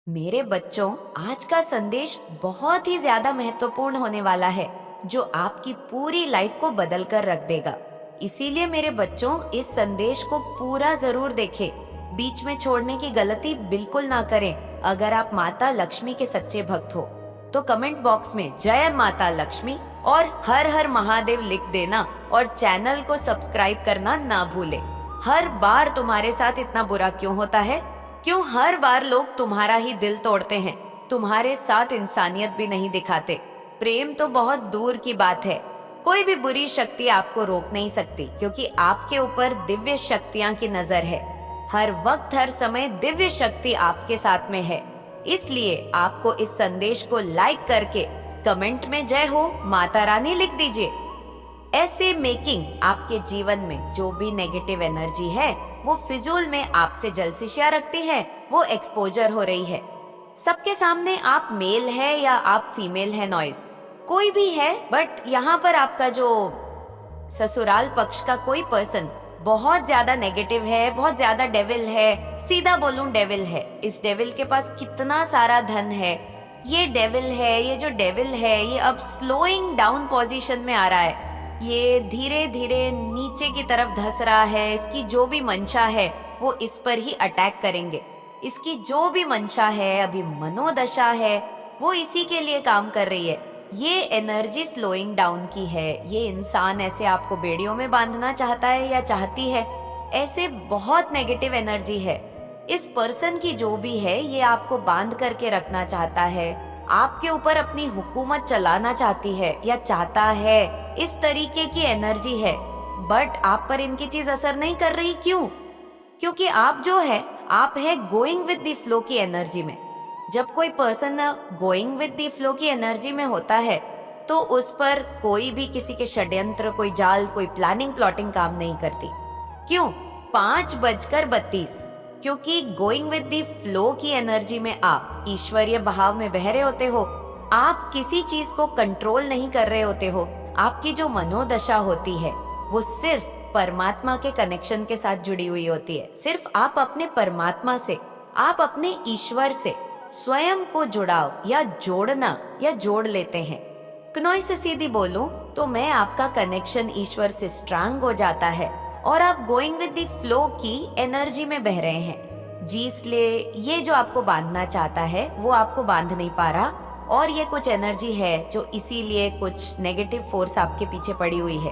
मेरे बच्चों, आज का संदेश बहुत ही ज्यादा महत्वपूर्ण होने वाला है, जो आपकी पूरी लाइफ को बदल कर रख देगा। इसीलिए मेरे बच्चों, इस संदेश को पूरा जरूर देखें। बीच में छोड़ने की गलती बिल्कुल ना करें। अगर आप माता लक्ष्मी के सच्चे भक्त हो, तो कमेंट बॉक्स में जय माता लक्ष्मी और हर हर महादेव लिख देना और चैनल को सब्सक्राइब करना ना भूलें। हर बार तुम्हारे साथ इतना बुरा क्यों होता है? क्यों हर बार लोग तुम्हारा ही दिल तोड़ते हैं? तुम्हारे साथ इंसानियत भी नहीं दिखाते। प्रेम तो बहुत दूर की बात है। कोई भी बुरी शक्ति आपको रोक नहीं सकती, क्योंकि आपके ऊपर दिव्य शक्तियां की नजर है। हर वक्त हर समय दिव्य शक्ति आपके साथ में है। इसलिए आपको इस संदेश को लाइक करके कमेंट में जय हो माता रानी लिख दीजिए। ऐसे मेकिंग आपके जीवन में जो भी नेगेटिव एनर्जी है, वो फिजूल में आपसे जलसिया रखती है, वो एक्सपोजर हो रही है। सबके सामने आप मेल है या आप फीमेल है, नॉइस कोई भी है, बट यहाँ पर आपका जो ससुराल पक्ष का कोई पर्सन बहुत ज्यादा नेगेटिव है, बहुत ज्यादा डेविल है। सीधा बोलूं, डेविल है। इस डेविल के पास कितना सारा धन है। ये डेविल है, ये जो डेविल है, ये अब स्लोइंग डाउन पोजीशन में आ रहा है। ये धीरे धीरे नीचे की तरफ धस रहा है। इसकी जो भी मंशा है, वो इस पर ही अटैक करेंगे। इसकी जो भी मंशा है, अभी मनोदशा है, वो इसी के लिए काम कर रही है। ये एनर्जी स्लोइंग डाउन की है। ये इंसान ऐसे आपको बेड़ियों में बांधना चाहता है या चाहती है। ऐसे बहुत नेगेटिव एनर्जी है। इस पर्सन की जो भी है, ये आपको बांध करके रखना चाहता है, आपके ऊपर अपनी हुकूमत चलाना चाहती है या चाहता है। इस तरीके की एनर्जी है, बट आप पर इनकी चीज असर नहीं कर रही। क्यों? क्योंकि आप जो है, आप है गोइंग विद द फ्लो की एनर्जी में। जब कोई person going with the flow की एनर्जी में होता है, तो उस पर कोई भी किसी के षड्यंत्र, कोई जाल, कोई प्लानिंग प्लॉटिंग काम नहीं करती। क्यों? 5:32, क्योंकि गोइंग विद द फ्लो की एनर्जी में आप ईश्वरीय बहाव में बह रहे होते हो। आप किसी चीज को कंट्रोल नहीं कर रहे होते हो। आपकी जो मनोदशा होती है, वो सिर्फ परमात्मा के कनेक्शन के साथ जुड़ी हुई होती है। सिर्फ आप अपने परमात्मा से, आप अपने ईश्वर से स्वयं को जुड़ाव या जोड़ना या जोड़ लेते हैं। क्नोई से सीधी बोलूं तो मैं आपका कनेक्शन ईश्वर से स्ट्रांग हो जाता है और आप गोइंग विद द फ्लो की एनर्जी में बह रहे हैं जी। इसलिए ये जो आपको बांधना चाहता है, वो आपको बांध नहीं पा रहा। और ये कुछ एनर्जी है जो इसीलिए कुछ नेगेटिव फोर्स आपके पीछे पड़ी हुई है।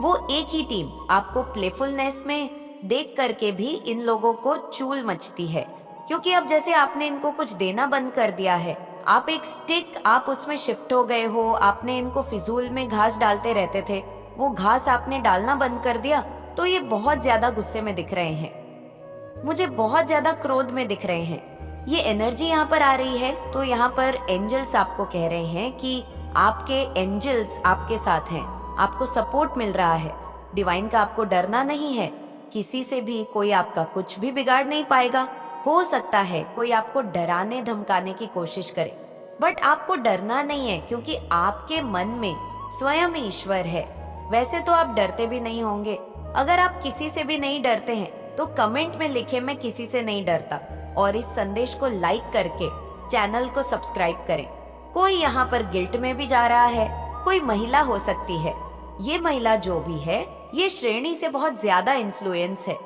वो एक ही टीम आपको प्लेफुलनेस में देख करके भी इन लोगों को चूल मचती है, क्योंकि अब जैसे आपने इनको कुछ देना बंद कर दिया है। आप एक स्टिक, आप उसमें शिफ्ट हो गए हो। आपने इनको फिजूल में घास डालते रहते थे, वो घास आपने डालना बंद कर दिया, तो ये बहुत ज्यादा गुस्से में दिख रहे हैं, मुझे बहुत ज्यादा क्रोध में दिख रहे हैं। ये एनर्जी यहाँ पर आ रही है, तो यहाँ पर एंजल्स आपको कह रहे हैं कि आपके एंजल्स आपके साथ हैं, आपको सपोर्ट मिल रहा है। डिवाइन का आपको डरना नहीं है। किसी से भी कोई आपका कुछ भी बिगाड़ नहीं पाएगा। हो सकता है कोई आपको डराने धमकाने की कोशिश करे, बट आपको डरना नहीं है, क्योंकि आपके मन में स्वयं ईश्वर है। वैसे तो आप डरते भी नहीं होंगे। अगर आप किसी से भी नहीं डरते हैं, तो कमेंट में लिखे मैं किसी से नहीं डरता, और इस संदेश को लाइक करके चैनल को सब्सक्राइब करें। कोई यहाँ पर गिल्ट में भी जा रहा है, कोई महिला हो सकती है। ये महिला जो भी है, ये श्रेणी से बहुत ज्यादा इन्फ्लुएंस है।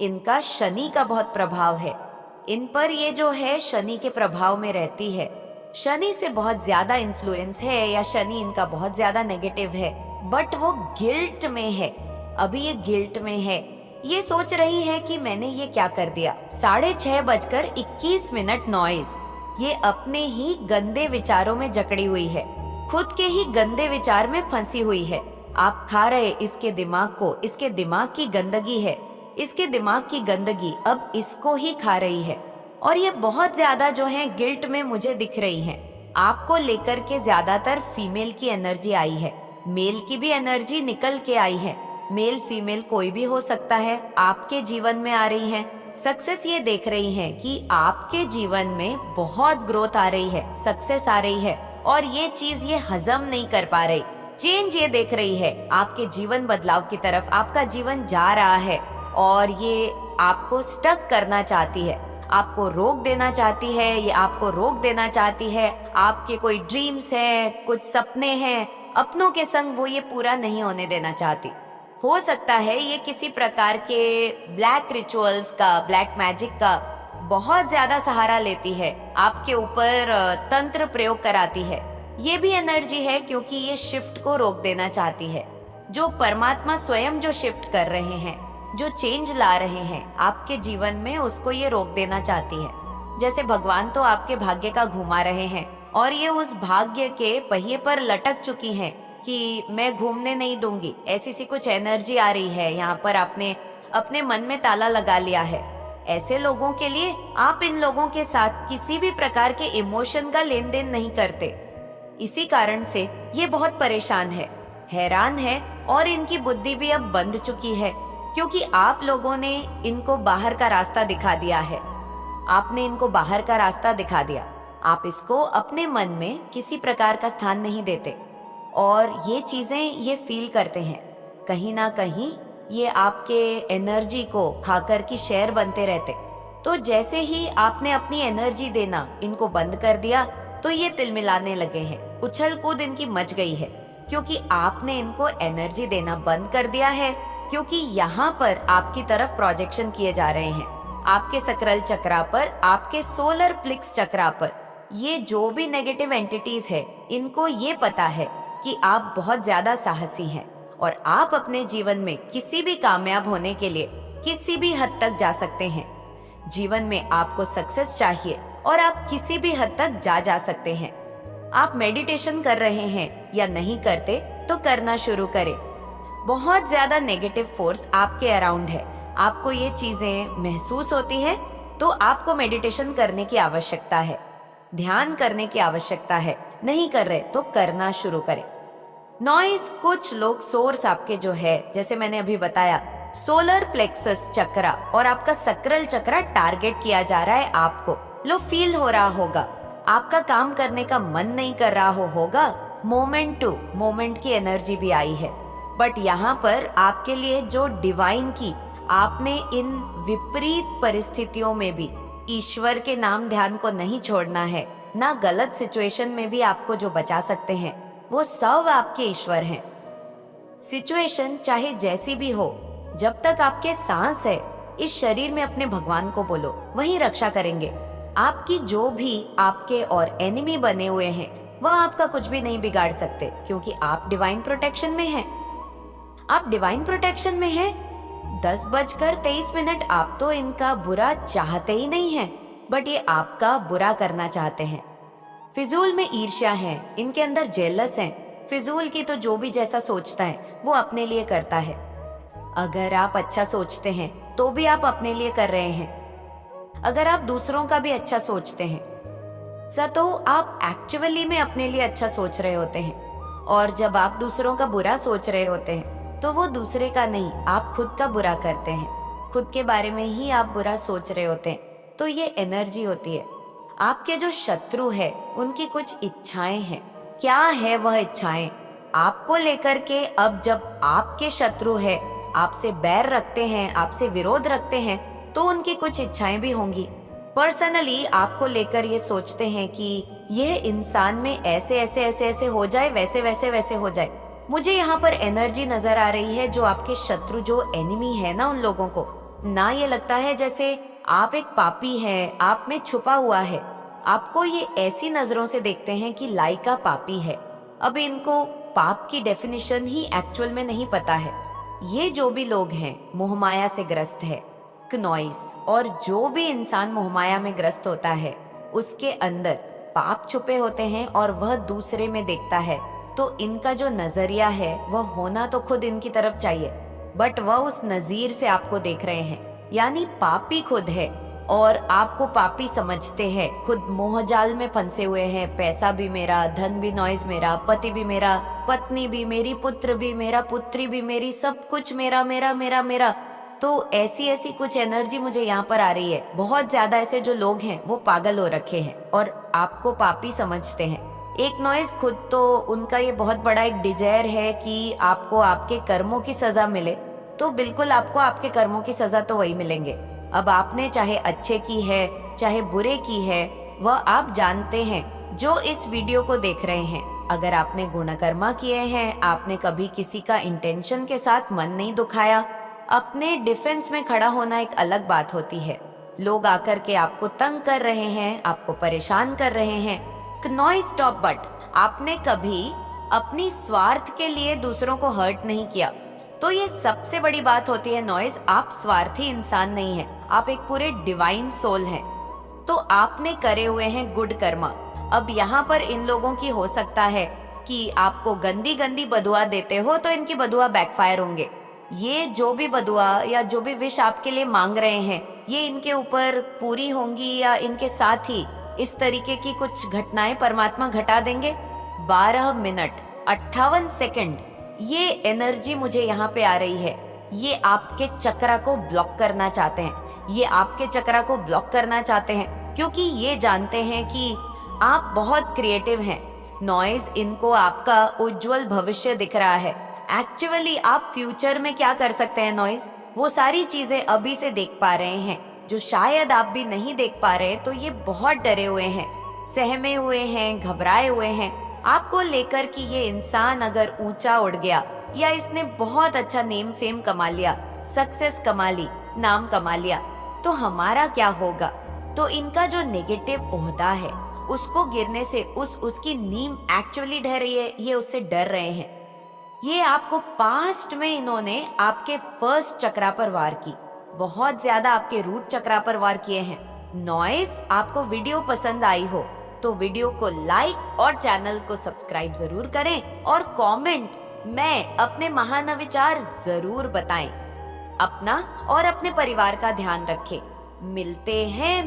इनका शनि का बहुत प्रभाव है। इन पर ये जो है शनि के प्रभाव में रहती है। शनि से बहुत ज्यादा इन्फ्लुएंस है, या शनि इनका बहुत ज्यादा नेगेटिव है, बट वो गिल्ट में है। अभी ये गिल्ट में है। ये सोच रही है कि मैंने ये क्या कर दिया। 6:21 नॉइस। ये अपने ही गंदे विचारों में जकड़ी हुई है, खुद के ही गंदे विचार में फंसी हुई है। आप खा रहे इसके दिमाग को, इसके दिमाग की गंदगी है। इसके दिमाग की गंदगी अब इसको ही खा रही है, और ये बहुत ज्यादा जो है गिल्ट में मुझे दिख रही है। आपको लेकर के ज्यादातर फीमेल की एनर्जी आई है, मेल की भी एनर्जी निकल के आई है। मेल फीमेल कोई भी हो सकता है, आपके जीवन में आ रही है। सक्सेस ये देख रही है कि आपके जीवन में बहुत ग्रोथ आ रही है, सक्सेस आ रही है, और ये चीज ये हजम नहीं कर पा रही। चेंज ये देख रही है, आपके जीवन बदलाव की तरफ आपका जीवन जा रहा है, और ये आपको स्टक करना चाहती है। आपको रोक देना चाहती है, ये आपको रोक देना चाहती है। आपके कोई ड्रीम्स हैं, कुछ सपने हैं, अपनों के संग वो ये पूरा नहीं होने देना चाहती। हो सकता है ये किसी प्रकार के ब्लैक रिचुअल्स का, ब्लैक मैजिक का बहुत ज्यादा सहारा लेती है, आपके ऊपर तंत्र प्रयोग कराती है। ये भी एनर्जी है क्योंकि ये शिफ्ट को रोक देना चाहती है। जो परमात्मा स्वयं जो शिफ्ट कर रहे हैं, जो चेंज ला रहे हैं आपके जीवन में, उसको ये रोक देना चाहती है। जैसे भगवान तो आपके भाग्य का घुमा रहे हैं और ये उस भाग्य के पहिए पर लटक चुकी हैं कि मैं घूमने नहीं दूंगी, ऐसी सी कुछ एनर्जी आ रही है। यहाँ पर आपने अपने मन में ताला लगा लिया है। ऐसे लोगों के लिए आप इन लोगों के साथ किसी भी प्रकार के इमोशन का लेन देन नहीं करते। इसी कारण से ये बहुत परेशान है, हैरान है और इनकी बुद्धि भी अब बंद चुकी है क्योंकि आप लोगों ने इनको बाहर का रास्ता दिखा दिया है। आपने इनको बाहर का रास्ता दिखा दिया। आप इसको अपने मन में किसी प्रकार का स्थान नहीं देते और ये चीजें ये फील करते हैं। कहीं ना कहीं ये आपके एनर्जी को खाकर की शेर बनते रहते। तो जैसे ही आपने अपनी एनर्जी देना इनको बंद कर दिया तो ये तिलमिलाने लगे हैं। उछल कूद इनकी मच गई है क्योंकि आपने इनको एनर्जी देना बंद कर दिया है। क्योंकि यहाँ पर आपकी तरफ प्रोजेक्शन किए जा रहे हैं, आपके सकरल चक्रा पर, आपके सोलर प्लिक्स चक्रा पर। ये जो भी नेगेटिव एंटिटीज है, इनको ये पता है कि आप बहुत ज्यादा साहसी हैं और आप अपने जीवन में किसी भी कामयाब होने के लिए किसी भी हद तक जा सकते हैं। जीवन में आपको सक्सेस चाहिए और आप किसी भी हद तक जा सकते हैं। आप मेडिटेशन कर रहे हैं या नहीं करते तो करना शुरू करें। बहुत ज्यादा नेगेटिव फोर्स आपके अराउंड है, आपको ये चीजें महसूस होती है तो आपको मेडिटेशन करने की आवश्यकता है, ध्यान करने की आवश्यकता है। नहीं कर रहे तो करना शुरू करें। नॉइज, कुछ लोग सोर्स आपके जो है, जैसे मैंने अभी बताया, सोलर प्लेक्सस चक्रा और आपका सकरल चक्रा टारगेट किया जा रहा है आपको। लो फील हो रहा होगा, आपका काम करने का मन नहीं कर रहा होगा। मोमेंट टू मोमेंट की एनर्जी भी आई है। बट यहाँ पर आपके लिए जो डिवाइन की, आपने इन विपरीत परिस्थितियों में भी ईश्वर के नाम ध्यान को नहीं छोड़ना है। ना गलत सिचुएशन में भी आपको जो बचा सकते हैं वो सब आपके ईश्वर हैं। सिचुएशन चाहे जैसी भी हो, जब तक आपके सांस है इस शरीर में अपने भगवान को बोलो, वही रक्षा करेंगे। आपकी जो भी आपके और एनिमी बने हुए हैं वह आपका कुछ भी नहीं बिगाड़ सकते क्योंकि आप डिवाइन प्रोटेक्शन में हैं। आप डिवाइन प्रोटेक्शन में हैं। 10:23 आप तो इनका बुरा चाहते ही नहीं हैं, बट ये आपका बुरा करना चाहते हैं। फिजूल में ईर्ष्या है, इनके अंदर जेलस हैं। फिजूल की तो जो भी जैसा सोचता है वो अपने लिए करता है। अगर आप अच्छा सोचते हैं तो भी आप अपने लिए कर रहे हैं। अगर आप दूसरों का भी अच्छा सोचते हैं तो आप एक्चुअली में अपने लिए अच्छा सोच रहे होते हैं। और जब आप दूसरों का बुरा सोच रहे होते हैं तो वो दूसरे का नहीं, आप खुद का बुरा करते हैं। खुद के बारे में ही आप बुरा सोच रहे होते हैं। तो ये एनर्जी होती है। आपके जो शत्रु है उनकी कुछ इच्छाएं हैं। क्या है वह इच्छाएं आपको लेकर के? अब जब आपके शत्रु है, आपसे बैर रखते हैं, आपसे विरोध रखते हैं, तो उनकी कुछ इच्छाएं भी होंगी। पर्सनली आपको लेकर ये सोचते हैं कि यह इंसान में ऐसे ऐसे ऐसे ऐसे हो जाए, वैसे वैसे वैसे हो जाए। मुझे यहाँ पर एनर्जी नजर आ रही है जो आपके शत्रु, जो एनिमी है ना, उन लोगों को ना ये लगता है जैसे आप एक पापी हैं, आप में छुपा हुआ है। आपको ये ऐसी नजरों से देखते हैं कि लाइका पापी है। अब इनको पाप की डेफिनेशन ही एक्चुअल में नहीं पता है। ये जो भी लोग हैं मोहमाया से ग्रस्त है, क्नॉइस, और जो भी इंसान मोहमाया में ग्रस्त होता है उसके अंदर पाप छुपे होते हैं और वह दूसरे में देखता है। तो इनका जो नजरिया है वह होना तो खुद इनकी तरफ चाहिए, बट वह उस नजीर से आपको देख रहे हैं। यानी पापी खुद है और आपको पापी समझते हैं। खुद मोहजाल में फंसे हुए हैं। पैसा भी मेरा, धन भी नॉइज मेरा, पति भी मेरा, पत्नी भी मेरी, पुत्र भी मेरा, पुत्री भी मेरी, सब कुछ मेरा मेरा मेरा मेरा। तो ऐसी ऐसी कुछ एनर्जी मुझे यहाँ पर आ रही है। बहुत ज्यादा ऐसे जो लोग हैं वो पागल हो रखे हैं और आपको पापी समझते हैं। एक नॉइज खुद तो उनका ये बहुत बड़ा एक डिजायर है कि आपको आपके कर्मों की सजा मिले, तो बिल्कुल आपको आपके कर्मों की सजा तो वही मिलेंगे। अब आपने चाहे अच्छे की है, चाहे बुरे की है, वह आप जानते हैं जो इस वीडियो को देख रहे हैं। अगर आपने गुणकर्मा किए हैं, आपने कभी किसी का इंटेंशन के साथ मन नहीं दुखाया, अपने डिफेंस में खड़ा होना एक अलग बात होती है। लोग आकर के आपको तंग कर रहे हैं, आपको परेशान कर रहे हैं, नॉइज स्टॉप। बट आपने कभी अपनी स्वार्थ के लिए दूसरों को हर्ट नहीं किया, तो ये सबसे बड़ी बात होती है नॉइज। आप स्वार्थी इंसान नहीं है, आप एक पूरे डिवाइन सोल हैं। तो आपने करे हुए हैं गुड कर्मा। अब यहाँ पर इन लोगों की हो सकता है कि आपको गंदी गंदी बदुआ देते हो तो इनकी बदुआ बैकफायर होंगे। ये जो भी बदुआ या जो भी विश आपके लिए मांग रहे हैं, ये इनके ऊपर पूरी होंगी या इनके साथ ही इस तरीके की कुछ घटनाएं परमात्मा घटा देंगे। 12 मिनट 58 सेकंड ये एनर्जी मुझे यहाँ पे आ रही है। ये आपके चक्रा को ब्लॉक करना चाहते हैं, ये आपके चक्रा को ब्लॉक करना चाहते हैं, क्योंकि ये जानते हैं कि आप बहुत क्रिएटिव हैं। नॉइज, इनको आपका उज्जवल भविष्य दिख रहा है। एक्चुअली आप फ्यूचर में क्या कर सकते हैं नॉइज, वो सारी चीजें अभी से देख पा रहे हैं जो शायद आप भी नहीं देख पा रहे। तो ये बहुत डरे हुए हैं, सहमे हुए हैं, घबराए हुए हैं आपको लेकर कि ये इंसान अगर ऊंचा उड़ गया या इसने बहुत अच्छा नेम फेम कमा लिया, सक्सेस कमा ली, नाम कमा लिया, तो हमारा क्या होगा। तो इनका जो नेगेटिव ओहदा है उसको गिरने से उसकी नींव एक्चुअली ढह रही है, ये उससे डर रहे हैं। ये आपको पास्ट में इन्होंने आपके फर्स्ट चक्रा पर वार की, बहुत ज्यादा आपके रूट चक्रा पर वार किए हैं। नॉइज, आपको वीडियो पसंद आई हो तो वीडियो को लाइक और चैनल को सब्सक्राइब जरूर करें और कमेंट में अपने महान विचार जरूर बताएं। अपना और अपने परिवार का ध्यान रखें। मिलते हैं।